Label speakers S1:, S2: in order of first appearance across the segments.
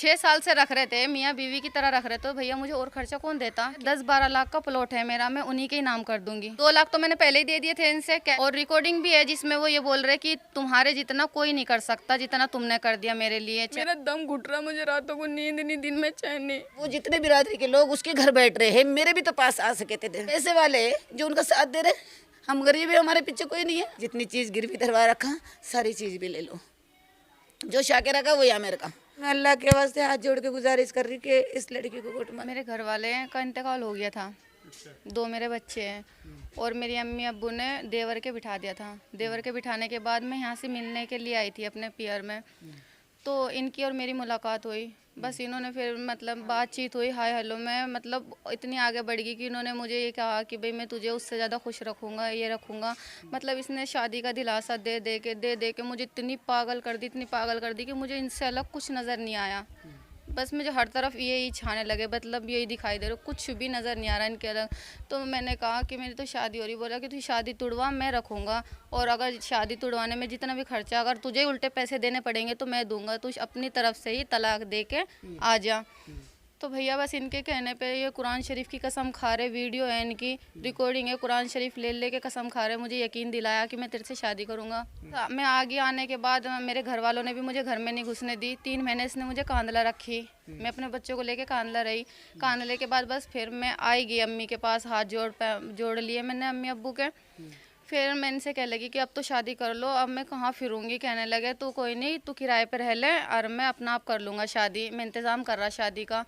S1: 6 साल से रख रहे थे, मियाँ बीवी की तरह रख रहे थे। भैया मुझे और खर्चा कौन देता? 10-12 लाख का प्लॉट है मेरा, मैं उन्हीं के ही नाम कर दूंगी। 2 लाख तो मैंने पहले ही दे दिए थे इनसे, और रिकॉर्डिंग भी है जिसमें वो ये बोल रहे कि तुम्हारे जितना कोई नहीं कर सकता जितना तुमने कर दिया मेरे लिए।
S2: मेरा दम घुट रहा, मुझे रातों को नींद नहीं, दिन में चैन नहीं।
S3: वो जितने बिरादरी के लोग उसके घर बैठ रहे हैं, मेरे भी तो पास आ सके थे पैसे वाले जो उनका साथ दे रहे। हम गरीब है, हमारे पीछे कोई नहीं है। जितनी चीज गिरवी धरवा रखा सारी चीज भी ले लो, जो शाके रखा वो यहाँ मेरे का। मैं अल्लाह के वास्ते हाथ जोड़ के गुजारिश कर रही कि इस लड़की को कोर्ट में।
S1: मेरे घर वाले का इंतकाल हो गया था, 2 मेरे बच्चे हैं, और मेरी अम्मी अब्बू ने देवर के बिठा दिया था। देवर के बिठाने के बाद मैं यहाँ से मिलने के लिए आई थी अपने पियर में, तो इनकी और मेरी मुलाकात हुई। बस इन्होंने फिर मतलब बातचीत हुई, हाय हेलो में, मतलब इतनी आगे बढ़ गई कि इन्होंने मुझे ये कहा कि भाई मैं तुझे उससे ज़्यादा खुश रखूँगा, ये रखूँगा। मतलब इसने शादी का दिलासा दे दे के मुझे इतनी पागल कर दी, इतनी पागल कर दी कि मुझे इनसे अलग कुछ नज़र नहीं आया। बस मुझे हर तरफ यही छाने लगे, मतलब यही दिखाई दे रहा, कुछ भी नज़र नहीं आ रहा इनके अलग। तो मैंने कहा कि मेरी तो शादी हो रही, बोला कि तू शादी तुड़वा, मैं रखूँगा, और अगर शादी तुड़वाने में जितना भी खर्चा अगर तुझे उल्टे पैसे देने पड़ेंगे तो मैं दूंगा, तू अपनी तरफ से ही तलाक दे के आ जा। तो भैया बस इनके कहने पे ये कुरान शरीफ की कसम खा रहे, वीडियो है इनकी, रिकॉर्डिंग है, कुरान शरीफ ले के कसम खा रहे, मुझे यकीन दिलाया कि मैं तेरे से शादी करूँगा। मैं आगे आने के बाद मेरे घर वालों ने भी मुझे घर में नहीं घुसने दी। 3 महीने इसने मुझे कांदला रखी, मैं अपने बच्चों को लेके कांदला रही। कांदले के बाद बस फिर मैं आई गई अम्मी के पास, हाथ जोड़ लिए मैंने अम्मी अब्बू के। फिर मैं इनसे कह लगी कि अब तो शादी कर लो, अब मैं कहाँ फिरूंगी। कहने लगे तू कोई नहीं, तू किराए पे रह ले और मैं अपना आप कर लूँगा शादी, मैं इंतज़ाम कर रहा शादी का।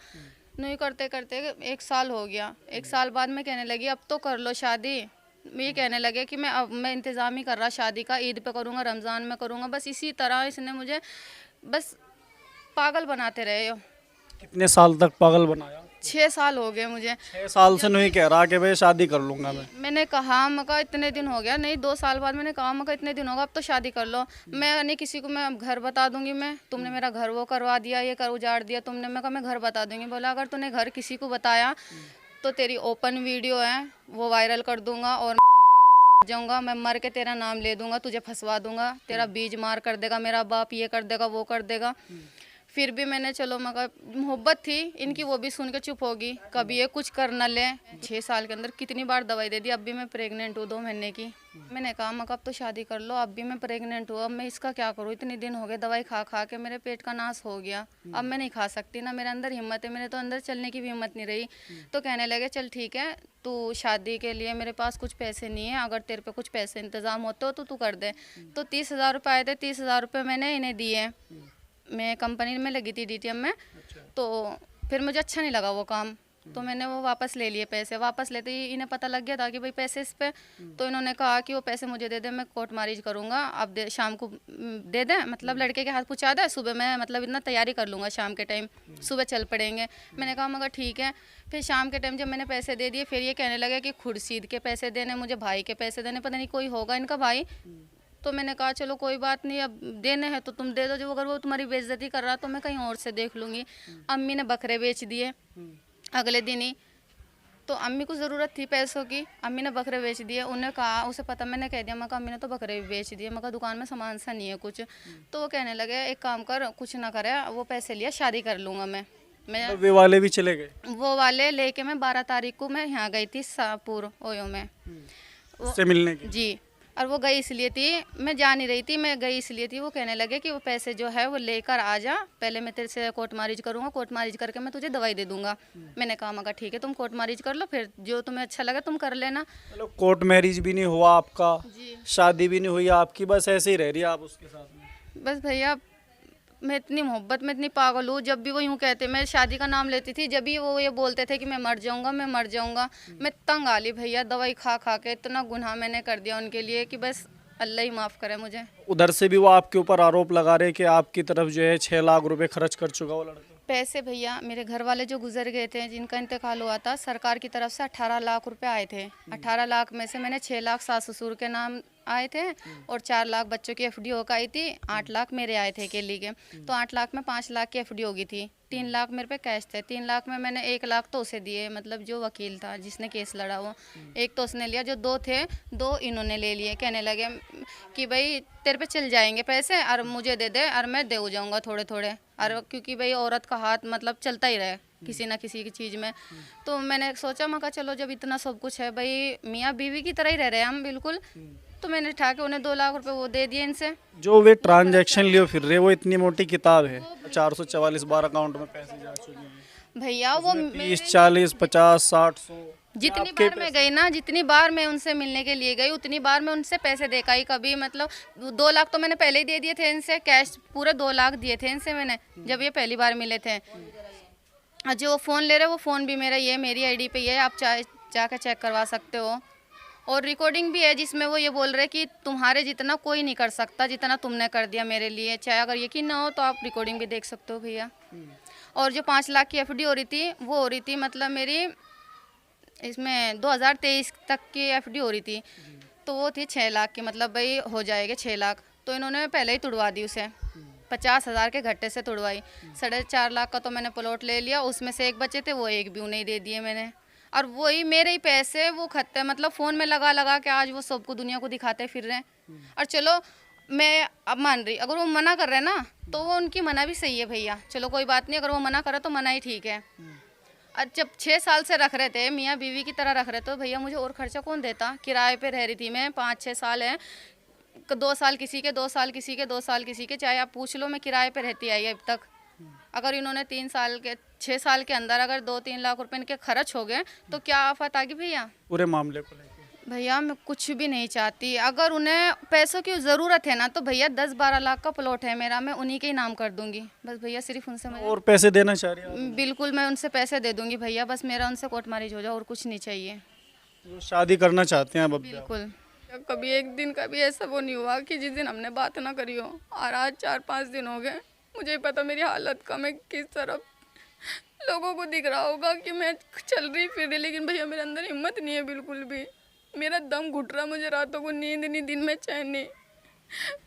S1: नहीं करते करते 1 साल हो गया। 1 साल बाद मैं कहने लगी अब तो कर लो शादी। ये कहने लगे कि मैं इंतज़ाम ही कर रहा शादी का, ईद पे करूँगा, रमज़ान में करूँगा। बस इसी तरह इसने मुझे बस पागल बनाते रहे हो।
S4: कितने साल तक पागल बनाया?
S1: 6 साल हो गए मुझे।
S4: 6 साल से नहीं कह रहा कि भाई शादी कर लूंगा मैं।
S1: मैंने कहा मका इतने दिन हो गया, नहीं 2 साल बाद मैंने कहा मका इतने दिन होगा, अब तो शादी कर लो। मैं नहीं किसी को, मैं घर बता दूंगी, मैं तुमने मेरा घर वो करवा दिया, ये कर उजाड़ दिया तुमने। मैं कहा मैं घर बता दूंगी। बोला अगर तूने घर किसी को बताया तो तेरी ओपन वीडियो है वो वायरल कर दूंगा और जाऊंगा, मैं मर के तेरा नाम ले दूंगा, तुझे फंसवा दूंगा, तेरा बीज मार कर देगा मेरा बाप, ये कर देगा वो कर देगा। फिर भी मैंने चलो मगर मोहब्बत थी इनकी, वो भी सुन के चुप होगी, कभी ये कुछ कर न ले। 6 साल के अंदर कितनी बार दवाई दे दी, अब भी मैं प्रेग्नेंट हूँ 2 महीने की। मैंने कहा मगर अब तो शादी कर लो, अब भी मैं प्रेग्नेंट हूँ, अब मैं इसका क्या करूँ? इतने दिन हो गए दवाई खा खा के मेरे पेट का नाश हो गया, अब मैं नहीं खा सकती ना, मेरे अंदर हिम्मत है, मेरे तो अंदर चलने की भी हिम्मत नहीं रही। तो कहने लगे चल ठीक है, तू शादी के लिए मेरे पास कुछ पैसे नहीं है, अगर तेरे पे कुछ पैसे इंतज़ाम होते हो तो तू कर दे। तो 30,000 रुपये आए थे, 30,000 रुपये मैंने इन्हें दिए। मैं कंपनी में लगी थी DTM में। तो फिर मुझे अच्छा नहीं लगा वो काम, तो मैंने वो वापस ले लिए पैसे। वापस लेते ही इन्हें पता लग गया था कि भाई पैसे इस पे, तो इन्होंने कहा कि वो पैसे मुझे दे दे, मैं कोर्ट मैरिज करूँगा, अब शाम को दे दें, मतलब लड़के के हाथ पहुँचा दे, सुबह मैं मतलब इतना तैयारी कर लूँगा, शाम के टाइम सुबह चल पड़ेंगे। मैंने कहा मगर ठीक है। फिर शाम के टाइम जब मैंने पैसे दे दिए, फिर ये कहने लगे कि खुर्शीद के पैसे देने, मुझे भाई के पैसे देने, पता नहीं कोई होगा इनका भाई। तो मैंने कहा चलो कोई बात नहीं, अब देने हैं तो तुम दे दो, जो अगर वो तुम्हारी बेइज्जती कर रहा तो मैं कहीं और से देख लूँगी। अम्मी ने बकरे बेच दिए अगले दिन ही, तो अम्मी को ज़रूरत थी पैसों की, अम्मी ने बकरे बेच दिए। उन्हें कहा, उसे पता, मैंने कह दिया मका अम्मी ने तो बकरे भी बेच दिए, मका दुकान में सामान सा नहीं है कुछ। तो वो कहने लगे एक काम कर, कुछ ना करे, वो पैसे लिया शादी कर लूँगा मैं।
S4: तो वे वाले भी चले गए?
S1: वो वाले लेके मैं 12 तारीख को मैं यहाँ गई थी शाहपुर ओयो में
S4: उससे मिलने के?
S1: जी। और वो गई इसलिए थी, मैं जा नहीं रही थी, मैं गई इसलिए थी, वो कहने लगे कि वो पैसे जो है वो लेकर आ जा, पहले मैं तेरे से कोर्ट मैरिज करूँगा, कोर्ट मैरिज करके मैं तुझे दवाई दे दूंगा। मैंने कहा मगर ठीक है, तुम कोर्ट मैरिज कर लो, फिर जो तुम्हें अच्छा लगे तुम कर लेना।
S4: चलो, कोर्ट मैरिज भी नहीं हुआ आपका,
S1: जी।
S4: शादी भी नहीं हुई आपकी, बस ऐसे ही रह रही है आप उसके साथ में?
S1: बस भैया मैं इतनी मोहब्बत में इतनी पागल हूँ, जब भी वो यूँ कहते, मैं शादी का नाम लेती थी, जब भी वो ये बोलते थे कि मैं मर जाऊँगा, मैं मर जाऊँगा, मैं तंग आ ली भैया दवाई खा खा के। इतना गुनाह मैंने कर दिया उनके लिए कि बस अल्लाह ही माफ़ करे मुझे।
S4: उधर से भी वो आपके ऊपर आरोप लगा रहे कि आपकी तरफ जो है 6 लाख रुपए खर्च कर चुका वो लड़का।
S1: पैसे भैया मेरे घर वाले जो गुजर गए थे, जिनका इंतकाल हुआ था, सरकार की तरफ से 18 लाख रुपए आए थे। 18 लाख में से मैंने 6 लाख सास ससुर के नाम आए थे और 4 लाख बच्चों की FD होकर आई थी, 8 लाख मेरे आए थे अकेली के। तो 8 लाख में 5 लाख की FD होगी थी, 3 लाख मेरे पे कैश थे। 3 लाख में मैंने 1 लाख तो उसे दिए, मतलब जो वकील था जिसने केस लड़ा वो, एक तो उसने लिया, जो 2 थे 2 इन्होंने ले लिए। कहने लगे कि भाई तेरे पे चल जाएंगे पैसे और मुझे दे दे और मैं दे हो जाऊँगा थोड़े थोड़े, और क्योंकि भाई औरत का हाथ मतलब चलता ही रहे किसी ना किसी की चीज़ में। तो मैंने सोचा, मैं कहा चलो जब इतना सब कुछ है भाई, मियाँ बीवी की तरह ही रह रहे हैं हम बिल्कुल, तो मैंने उठा के उन्हें 2 लाख रुपए वो दे दिए इनसे।
S4: जो वे ट्रांजैक्शन लिए फिर रहे, वो इतनी मोटी किताब है, 444 बार अकाउंट में पैसे जा चुके हैं,
S1: भैया वो
S4: 30 40 50 60 100।
S1: जितनी बार मैं गई ना, जितनी बार मैं उनसे मिलने के लिए गई, उतनी बार मैं उनसे पैसे देखा ही कभी, मतलब 2 लाख तो मैंने पहले ही दे दिए थे इनसे, कैश पूरे 2 लाख दिए थे इनसे मैंने जब ये पहली बार मिले थे। और जो फ़ोन ले रहे वो फ़ोन भी मेरा, ये मेरी आईडी पे ये आप चाहे जाकर चेक करवा सकते हो, और रिकॉर्डिंग भी है जिसमें वो ये बोल रहे कि तुम्हारे जितना कोई नहीं कर सकता जितना तुमने कर दिया मेरे लिए, चाहे अगर यकीन ना हो तो आप रिकॉर्डिंग भी देख सकते हो भैया। और जो 5 लाख की एफडी हो रही थी वो हो रही थी, मतलब मेरी इसमें 2023 तक की एफडी हो रही थी, तो वो थी 6 लाख की, मतलब भाई हो जाएगा 6 लाख, तो इन्होंने पहले ही तुड़वा दी उसे, 50,000 के घट्टे से तुड़वाई। 4.5 लाख का तो मैंने प्लॉट ले लिया, उसमें से एक बचे थे वो एक भी उन्हें दे दिए मैंने, और वही मेरे ही पैसे वो खत्ते मतलब फ़ोन में लगा लगा के आज वो सबको दुनिया को दिखाते फिर रहे हैं। और चलो मैं अब मान रही, अगर वो मना कर रहे हैं ना तो वो उनकी मना भी सही है भैया, चलो कोई बात नहीं, अगर वो मना करे तो मना ही ठीक है। और जब 6 साल से रख रहे थे, मियाँ बीवी की तरह रख रहे, तो भैया मुझे और खर्चा कौन देता, किराए पे रह रही थी मैं, 5-6 साल है, 2 साल किसी के, 2 साल किसी के, 2 साल किसी के, चाहे आप पूछ लो मैं किराए पे रहती आई अब तक। अगर इन्होंने 3 साल के 6 साल के अंदर अगर 2-3 लाख रुपए इनके खर्च हो गए तो क्या आफत आ गई भैया।
S4: पूरे मामले को लेकर
S1: भैया मैं कुछ भी नहीं चाहती, अगर उन्हें पैसों की ज़रूरत है ना तो भैया 10-12 लाख का प्लॉट है मेरा, मैं उन्हीं के ही नाम कर दूंगी बस भैया, सिर्फ उनसे मैं
S4: और पैसे देना चाह रही हैं
S1: बिल्कुल मैं उनसे पैसे दे दूंगी भैया, बस मेरा उनसे कोर्ट मैरिज हो जाए और कुछ नहीं चाहिए।
S4: वो शादी करना चाहते हैं अब भी आप?
S1: बिल्कुल
S2: कभी एक दिन का भी ऐसा वो नहीं हुआ कि जिस दिन हमने बात ना करी हो, और आज 4-5 दिन हो गए, मुझे पता मेरी हालत का मैं किस तरफ लोगों को दिख रहा होगा कि मैं चल रही फिर रही, लेकिन भैया मेरे अंदर हिम्मत नहीं है बिल्कुल भी, मेरा दम घुट रहा, मुझे रातों को नींद नहीं, दिन में चैन नहीं।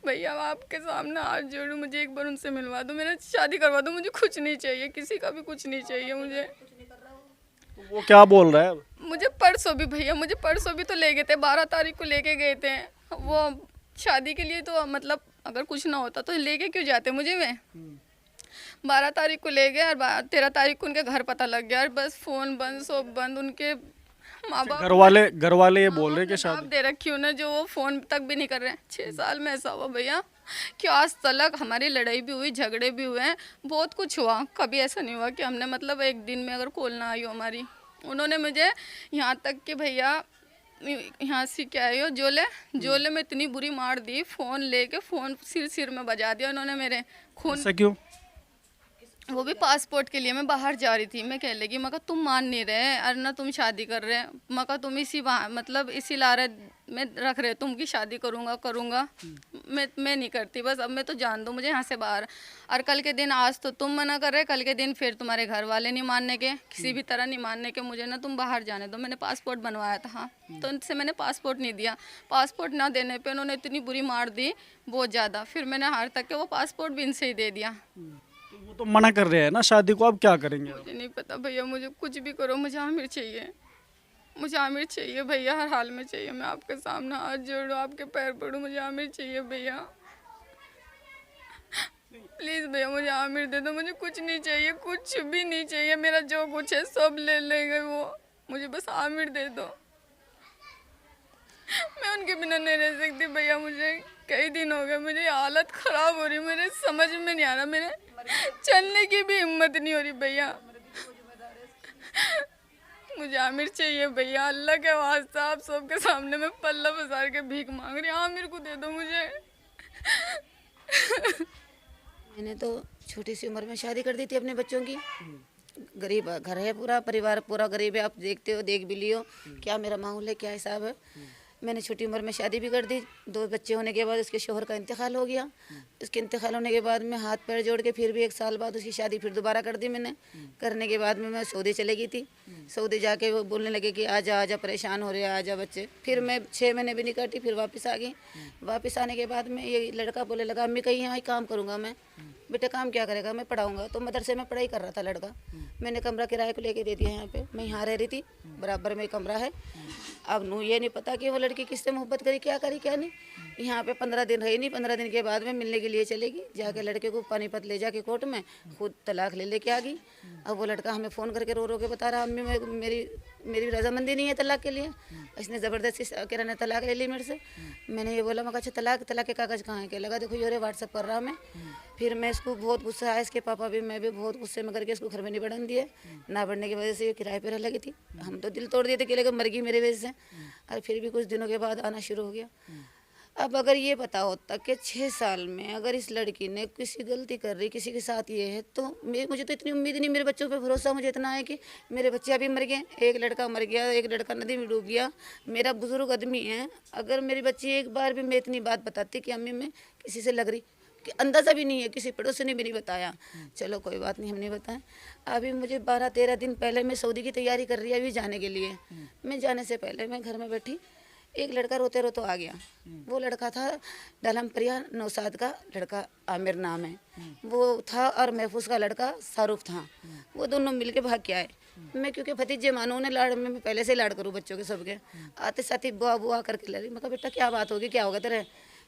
S2: भैया आपके सामने हाथ जोड़ूं, मुझे एक बार उनसे मिलवा दो, मेरा शादी करवा दो, मुझे कुछ नहीं चाहिए, किसी का भी कुछ नहीं चाहिए मुझे।
S4: तो वो क्या बोल रहा है?
S2: मुझे परसों भी भैया, मुझे परसों भी तो ले गए थे, 12 तारीख को लेके गए थे वो शादी के लिए, तो मतलब अगर कुछ ना होता तो लेके क्यों जाते मुझे, मैं 12 तारीख को ले गए और 13 तारीख को उनके घर पता लग गया, और बस फ़ोन बंद, सब बंद, उनके माँ बाप
S4: घर वाले ये बोल रहे हैं कि शादी
S2: दे रखी हूँ ना, जो वो फ़ोन तक भी नहीं कर रहे हैं। 6 साल में ऐसा हुआ भैया कि आज तक हमारी लड़ाई भी हुई, झगड़े भी हुए हैं, बहुत कुछ हुआ, कभी ऐसा नहीं हुआ कि हमने मतलब एक दिन में अगर कॉल ना आई हो हमारी। उन्होंने मुझे यहाँ तक कि भैया यहाँ से क्या है, जोले में इतनी बुरी मार दी, फ़ोन लेके फ़ोन सिर में बजा दिया उन्होंने मेरे, खून।
S4: ऐसा क्यों?
S2: वो भी पासपोर्ट के लिए, मैं बाहर जा रही थी, मैं कह लगी, मैं कहा तुम मान नहीं रहे और ना तुम शादी कर रहे, मैं कहा तुम इसी मतलब इसी लारे में रख रहे तुम की शादी करूँगा, मैं नहीं करती, बस अब मैं तो जान दो मुझे यहाँ से बाहर। और कल के दिन, आज तो तुम मना कर रहे, कल के दिन फिर तुम्हारे घर वाले नहीं मानने के, किसी भी तरह नहीं मानने के, मुझे ना तुम बाहर जाने दो। मैंने पासपोर्ट बनवाया था, हाँ, तो उनसे मैंने पासपोर्ट नहीं दिया, पासपोर्ट ना देने पर उन्होंने इतनी बुरी मार दी बहुत ज़्यादा, फिर मैंने हार तक के वो पासपोर्ट भी इनसे ही दे दिया।
S4: वो तो मना कर रहे हैं ना शादी को, अब क्या करेंगे आप?
S2: मुझे नहीं पता भैया, मुझे कुछ भी करो, मुझे आमिर चाहिए, मुझे आमिर चाहिए भैया, हर हाल में चाहिए। मैं आपके सामने हाथ जोड़ूं, आपके पैर पड़ूं, मुझे आमिर चाहिए भैया, प्लीज़ भैया मुझे आमिर दे दो, मुझे कुछ नहीं चाहिए, कुछ भी नहीं चाहिए, मेरा जो कुछ है सब ले लेंगे वो, मुझे बस आमिर दे दो। मैं उनके बिना नहीं रह सकती भैया, मुझे कई दिन हो गए, मुझे हालत ख़राब हो रही, मेरे समझ में नहीं आ रहा, मेरे चलने की भी हिम्मत नहीं हो रही भैया, मुझे आमिर चाहिए भैया, अल्लाह के वास्ते आप सबके सामने मैं पल्ला पसार के भीख मांग रही हूँ, आमिर को दे दो मुझे।
S3: मैंने तो छोटी सी उम्र में शादी कर दी थी अपने बच्चों की, गरीब घर है, पूरा परिवार पूरा गरीब है, आप देखते हो, देख भी लियो क्या मेरा माहौल है, क्या हिसाब है। मैंने छोटी उम्र में शादी भी कर दी, 2 बच्चे होने के बाद उसके शोहर का इंतकाल हो गया, उसके इंतकाल होने के बाद में हाथ पैर जोड़ के फिर भी 1 साल बाद उसकी शादी फिर दोबारा कर दी मैंने। करने के बाद में मैं सऊदी चली गई थी, सऊदी जाके वो बोलने लगे कि आजा आजा, परेशान हो रहे हैं, आजा बच्चे। फिर मैं 6 महीने भी नहीं काटी, फिर वापस आ गई। वापस आने के बाद में ये लड़का बोले लगा अम्मी कहीं यहाँ काम करूँगा मैं। बेटा काम क्या करेगा, मैं पढ़ाऊंगा। तो मदरसे में पढ़ाई कर रहा था लड़का, मैंने कमरा किराए को लेके दे दिया यहाँ पे, मैं यहाँ रह रही थी, बराबर में कमरा है। अब नू ये नहीं पता कि वो लड़की किससे मोहब्बत करी, क्या करी क्या नहीं। यहाँ पे 15 दिन रही नहीं, 15 दिन के बाद में मिलने के लिए चलेगी, जाके लड़के को पानीपत ले जाके कोर्ट में खुद तलाक ले लेके आ गई। अब वो लड़का हमें फ़ोन करके रो रो के बता रहा, अम्मी मेरी रजामंदी नहीं है तलाक के लिए, इसने ज़बरदस्ती कह रहा ने तलाक ले ली मेरे से। मैंने ये बोला, मैं अच्छा तलाक के कागज़ कहाँ है, क्या लगा देखो ये व्हाट्सअप कर रहा मैं। फिर मैं इसको बहुत गुस्सा आया, इसके पापा भी मैं भी बहुत गुस्से में करके इसको घर में नहीं बढ़ने दिए। ना बढ़ने की वजह से ये किराए पर रह लगी थी, हम तो दिल तोड़ दिए थे कि लेकर मर गई मेरी वजह से। और फिर भी कुछ दिनों के बाद आना शुरू हो गया। अब अगर ये पता होता कि 6 साल में अगर इस लड़की ने किसी गलती कर रही, किसी के साथ ये है, तो मुझे तो इतनी उम्मीद नहीं, मेरे बच्चों पे भरोसा मुझे इतना है कि मेरे बच्चे अभी मर गए, एक लड़का मर गया, एक लड़का नदी में डूब गया, मेरा बुजुर्ग आदमी है। अगर मेरी बच्ची एक बार भी मैं इतनी बात बताती कि अम्मी मैं किसी से लग रही, कि अंदाज़ा भी नहीं है, किसी पड़ोसी ने भी नहीं बताया, चलो कोई बात नहीं, हम नहीं बताएं। अभी मुझे 12-13 दिन पहले मैं सऊदी की तैयारी कर रही है अभी जाने के लिए। मैं जाने से पहले मैं घर में बैठी, एक लड़का रोते रोते आ गया। वो लड़का था डालमप्रिया नौसाद का लड़का, आमिर नाम है वो था, और महफूज का लड़का शाहरुख था। वो दोनों मिलके भाग के आए। मैं क्योंकि भतीजे मानू ने लाड़ में पहले से लाड़ करूँ बच्चों के सबके, आते साथ ही बुआ बुआ करके लड़ी। मैं कहा बेटा क्या बात होगी, क्या होगा तेरे?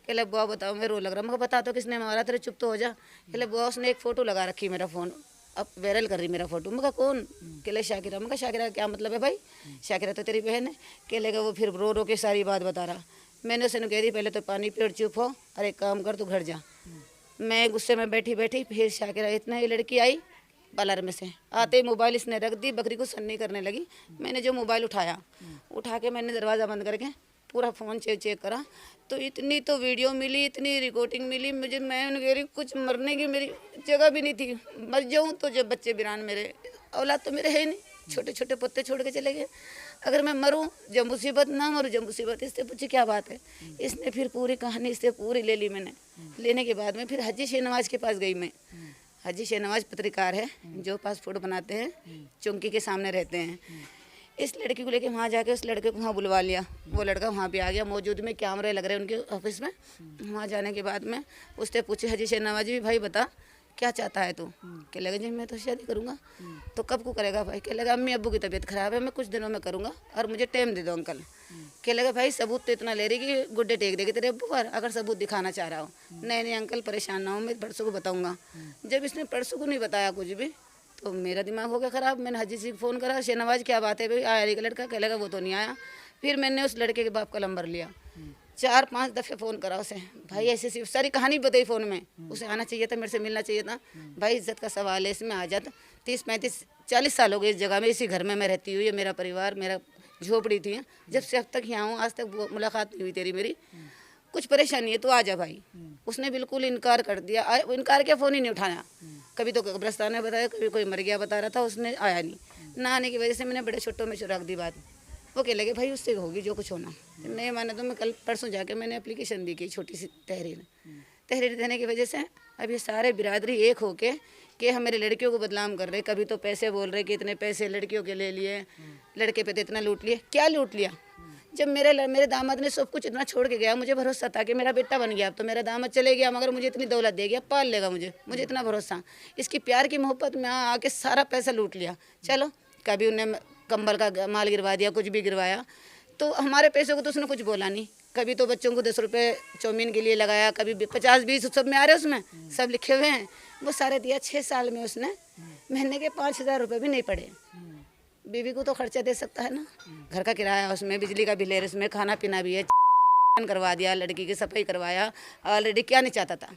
S3: कहले बुआ बताओ, मैं रो लग रहा। मैं बता तो किसने मारा तेरे, चुप तो हो जा। कहले बुआ उसने एक फ़ोटो लगा रखी मेरा फ़ोन, अब वायरल कर रही मेरा फोटो। मैं कहा कौन? कहले शाकिरा। मैं कहा शाकिरा क्या मतलब है भाई, शाकिरा तो तेरी बहन है। कहलेगा वो फिर रो रो के सारी बात बता रहा। मैंने उसे कह दी पहले तो पानी पेड़ चुप हो, अरे काम कर तू घर जा। मैं गुस्से में बैठी फिर शाकिरा इतना ही लड़की आई पार्लर में से, आते ही मोबाइल इसने रख दी, बकरी को सन्नी करने लगी। मैंने जो मोबाइल उठा के मैंने दरवाज़ा बंद करके पूरा फ़ोन चेक करा, तो इतनी तो वीडियो मिली, इतनी रिकॉर्डिंग मिली मुझे। मैं कह रही कुछ मरने की मेरी जगह भी नहीं थी, मर जाऊँ तो जब बच्चे बिरान, मेरे औलाद तो मेरे है ही नहीं, छोटे छोटे पत्ते छोड़ के चले गए। अगर मैं मरूँ जब मुसीबत, ना मरूँ जब मुसीबत, इससे पूछे क्या बात है। इसने फिर पूरी कहानी इससे पूरी ले ली मैंने। लेने के बाद में फिर हाजी शहनवाज के पास गई मैं। हाजी शहनवाज पत्रकार है जो पासपोर्ट बनाते हैं, चौंकी के सामने रहते हैं। इस लड़की को लेके वहाँ जाके उस लड़के को वहाँ बुलवा लिया। वो लड़का वहाँ पे आ गया, मौजूद में कैमरे लग रहे हैं उनके ऑफिस में। वहाँ जाने के बाद में उससे पूछे हाजी शहनवाज भी, भाई बता क्या चाहता है तू? कह लगा जी मैं तो शादी करूँगा। तो कब को करेगा भाई? कह लगा अम्मी अब्बू की तबीयत खराब है, मैं कुछ दिनों में करूँगा और मुझे टाइम दे दो अंकल। कह लगा भाई सबूत तो इतना ले रही कि गुड्डे टेक देगी तेरे अब्बू पर, अगर सबूत दिखाना चाह रहा हो। नहीं अंकल परेशान ना हो, मैं परसों को बताऊँगा। जब इसने परसों को नहीं बताया कुछ भी, तो मेरा दिमाग हो गया ख़राब। मैंने हाजी जी को फ़ोन करा, शहनवाज क्या बात है भाई, आया नहीं लड़का? कह लगा वो तो नहीं आया। फिर मैंने उस लड़के के बाप का नंबर लिया, 4-5 दफ़े फ़ोन करा उसे, भाई ऐसी सारी कहानी बताई फ़ोन में। उसे आना चाहिए था, मेरे से मिलना चाहिए था। भाई इज्जत का सवाल है, इसमें आ जाता। 30-35-40 साल हो गए इस जगह में, इसी घर में मैं रहती हूँ। ये मेरा परिवार, मेरा झोपड़ी थी। जब से अब तक यहाँ हूँ, आज तक मुलाकात नहीं हुई तेरी मेरी। कुछ परेशानी है तो आ जा भाई। उसने बिल्कुल इनकार कर दिया। इनकार क्या, फ़ोन ही नहीं उठाया। कभी तो कब्रस्तान में बताया, कभी कोई मर गया बता रहा था, उसने आया नहीं। ना आने की वजह से मैंने बड़े छोटों में रख दी बात। वो कह लगे भाई उससे होगी जो कुछ होना। नहीं माना तो मैं कल परसों जाके मैंने एप्लीकेशन दी की, छोटी सी तहरीर देने की वजह से अब ये सारे बिरादरी एक होके कि हम मेरे लड़कियों को बदनाम कर रहे। कभी तो पैसे बोल रहे कि इतने पैसे लड़कियों के ले लिए, लड़के पे तो इतना लूट लिया। क्या लूट लिया? जब मेरे दामाद ने सब कुछ इतना छोड़ के गया, मुझे भरोसा था कि मेरा बेटा बन गया, अब तो मेरा दामाद चले गया मगर मुझे इतनी दौलत दे गया, पाल लेगा मुझे इतना भरोसा। इसकी प्यार की मोहब्बत में आके सारा पैसा लूट लिया। चलो कभी उन्हें कंबल का माल गिरवा दिया, कुछ भी गिरवाया, तो हमारे पैसों को तो उसने कुछ बोला नहीं। कभी तो बच्चों को 10 रुपये चौमीन के लिए लगाया, कभी 50-20 सब में आ रहे, उसमें सब लिखे हुए हैं, वो सारे दिया। 6 साल में उसने महीने के 5,000 रुपये भी नहीं पड़े। बीवी को तो खर्चा दे सकता है ना, घर का किराया उसमें, बिजली का बिल है, उसमें खाना पीना भी है, करवा दिया, लड़की की सफाई करवाया। ऑलरेडी क्या नहीं चाहता था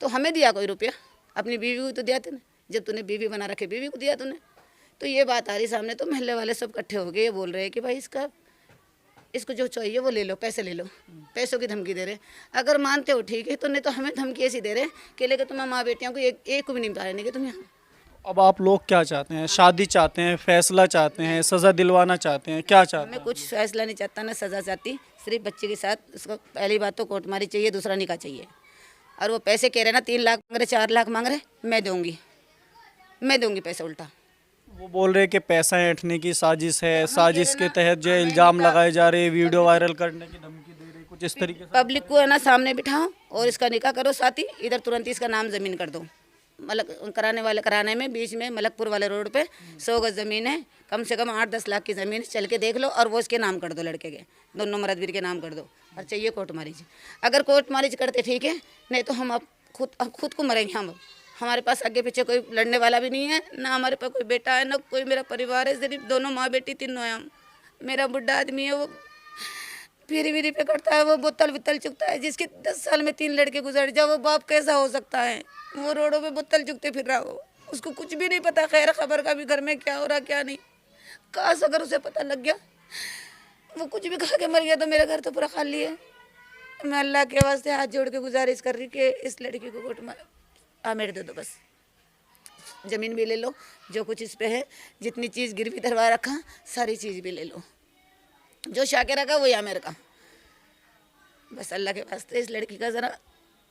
S3: तो हमें दिया कोई रुपया? अपनी बीवी को तो दिया तूने, जब तूने बीवी बना रखे बीवी को दिया तूने। तो ये बात आ रही सामने, तो मोहल्ले वाले सब इकट्ठे हो गए, ये बोल रहे हैं कि भाई इसको जो चाहिए वो ले लो, पैसे ले लो, पैसों की धमकी दे रहे। अगर मानते हो ठीक है, तो नहीं तो हमें धमकी ऐसी दे रहे कि लेकर तुम माँ बेटियों को एक को भी नहीं बता रहे कि तुम यहाँ।
S4: अब आप लोग क्या चाहते हैं? शादी चाहते हैं, फैसला चाहते हैं, सज़ा दिलवाना चाहते हैं, क्या चाहते हैं?
S3: मैं कुछ फैसला नहीं चाहता, ना सज़ा चाहती, सिर्फ बच्चे के साथ उसको पहली बात तो कोर्ट मारी चाहिए, दूसरा निकाह चाहिए। और वो पैसे कह रहे ना 3 लाख मांग रहे, 4 लाख मांग रहे, मैं दूंगी पैसे। उल्टा
S4: वो बोल रहे हैं कि पैसा ऐंठने की साजिश है, साजिश के तहत जो इल्ज़ाम लगाए जा रहे हैं, वीडियो वायरल करने की धमकी दे रहे, कुछ इस तरीके से।
S3: पब्लिक को है ना सामने बिठाओ और इसका निकाह करो, साथ ही इधर तुरंत इसका नाम ज़मीन कर दो। मलक कराने वाले कराने में बीच में मलकपुर वाले रोड पे 100 गज ज़मीन है, कम से कम 8-10 लाख की ज़मीन है, चल के देख लो। और वो इसके नाम कर दो, लड़के के दोनों मरदवीर के नाम कर दो, और चाहिए कोर्ट मैरिज। अगर कोर्ट मैरिज करते ठीक है, नहीं तो हम अब खुद को मरेंगे। हम हमारे पास आगे पीछे कोई लड़ने वाला भी नहीं है, ना हमारे पास कोई बेटा है, ना कोई मेरा परिवार है, सिर्फ दोनों माँ बेटी तीनों हैं हम। मेरा बुढ़ा आदमी है, वो पीरी वीरी पे करता है, वो बोतल वितल चुकता है। जिसके 10 साल में 3 लड़के गुजर जाए, वो बाप कैसा हो सकता है? वो रोडों पे बोतल चुकते फिर रहा हो, उसको कुछ भी नहीं पता खैर खबर का भी, घर में क्या हो रहा क्या नहीं। काश अगर उसे पता लग गया, वो कुछ भी खा के मर गया तो मेरा घर तो पूरा खाली है। मैं अल्लाह के वास्ते हाथ जोड़ के गुजारिश कर रही कि इस लड़की को कोर्ट में आमेर दे दो। बस ज़मीन भी ले लो, जो कुछ इस पे है, जितनी चीज़ गिरवी धरवा रखा सारी चीज़ भी ले लो, जो शाके रखा वही आमेर का। बस अल्लाह के वास्ते इस लड़की का ज़रा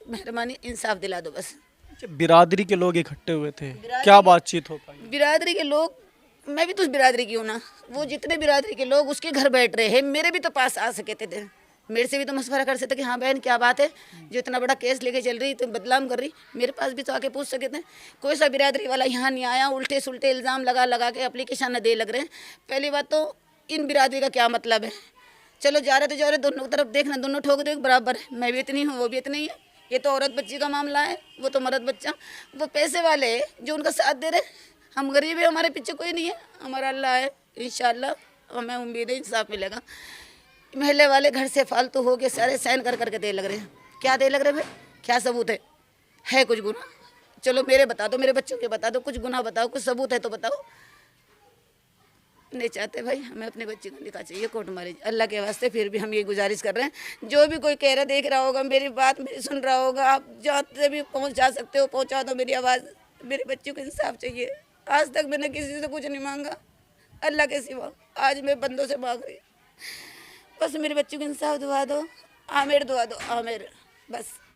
S3: मेहरबानी इंसाफ दिला दो बस।
S4: अच्छा, बिरादरी के लोग इकट्ठे हुए थे, क्या बातचीत हो पाई?
S3: बिरादरी के लोग, मैं भी तो उस बिरादरी की हूँ ना, वो जितने बिरादरी के लोग उसके घर बैठ रहे हैं, मेरे भी तो पास आ सके थे, मेरे से भी तो मशवरा कर सकते कि हाँ बहन क्या बात है, जो इतना बड़ा केस लेके चल रही तो बदनाम कर रही, मेरे पास भी तो आके पूछ सके थे। कोई सा बिरादरी वाला यहाँ नहीं आया, उल्टे सुल्टे इल्ज़ाम लगा लगा के एप्लीकेशन दे लग रहे हैं। पहली बात तो इन बिरादरी का क्या मतलब है? चलो जा रहे तो जा रहे, दोनों तरफ देखना, दोनों ठोक दो बराबर है, मैं भी इतनी हूँ वो भी इतनी है। ये तो औरत बच्ची का मामला है, वो तो मर्द बच्चा। वो पैसे वाले जो उनका साथ दे रहे, हम गरीब है, हमारे पीछे कोई नहीं है, हमारा अल्लाह है। इंशाल्लाह हमें उम्मीद है इंसाफ मिलेगा। महल्ले वाले घर से फालतू हो के सारे साइन कर करके दे लग रहे हैं। क्या दे लग रहे भाई? क्या सबूत है कुछ गुना? चलो मेरे बता दो, मेरे बच्चों के बता दो, कुछ गुना बताओ, कुछ सबूत है तो बताओ। नहीं चाहते भाई, हमें अपने बच्चे को निकाह चाहिए कोर्ट मैरिज। अल्लाह के वास्ते फिर भी हम ये गुजारिश कर रहे हैं, जो भी कोई कह रहा देख रहा होगा, मेरी बात मेरी सुन रहा होगा, आप जहाँ से भी पहुँचा सकते हो पहुँचा दो मेरी आवाज़। मेरे बच्चों को इंसाफ चाहिए। आज तक मैंने किसी से कुछ नहीं मांगा अल्लाह के सिवा, आज मैं बंदों से मांग रही। बस मेरे बच्चों को इंसाफ दुआ दो, आमिर दुआ दो, आमिर बस।